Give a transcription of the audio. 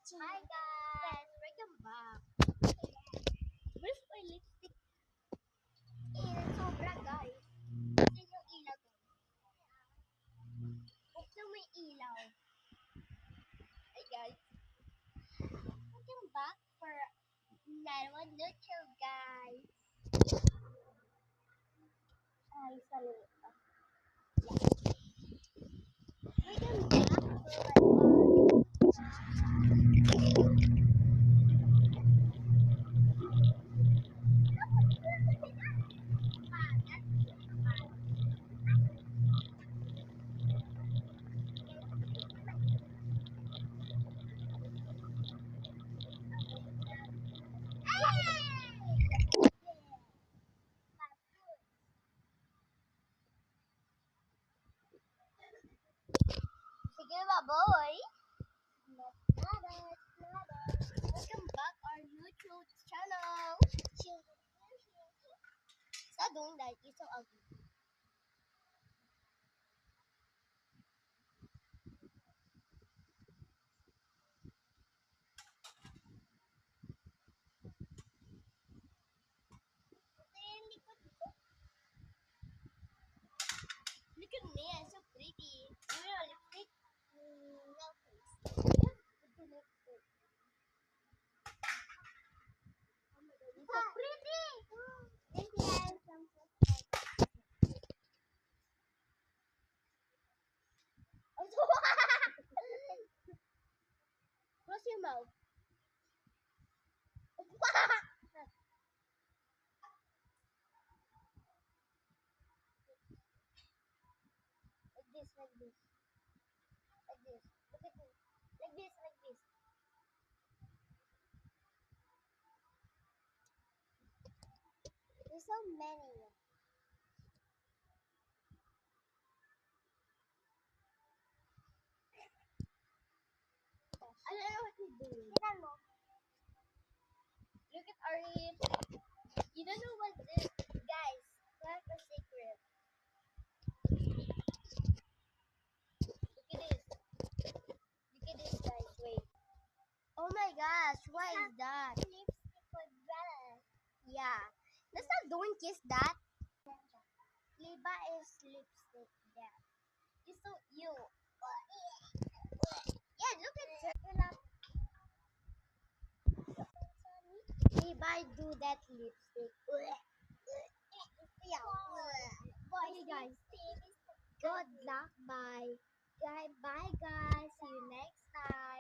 Hi guys, welcome back. Where's my lipstick? Sobra guys. Buksan yung ilaw to. Buksan mo yung ilaw. Hi guys. Welcome back for another one neutral guys. Ay, salita. Welcome back sige ba boy? Welcome back our YouTube channel. Stop doing that. You're so ugly. Look at me, I'm so pretty. You know lipstick? No, please. Put the lipstick. Oh my god, you're so pretty! Thank you guys. I'm so Close your mouth. Like this, like this. Like this. Look at me. Like this, like this. There's so many. I don't know what you're doing. Look at our lips. You don't know what this. Guys, we have a secret. Look at this. Look at this, guys. Wait. Oh my gosh, what is that? Lipstick for brother. Yeah. Let's not don't kiss that. Liba is lipstick there. It's so you. Yeah, look at her. Liba do that lipstick. Yeah. Okay guys. Good luck. Bye. Bye guys. See you next time.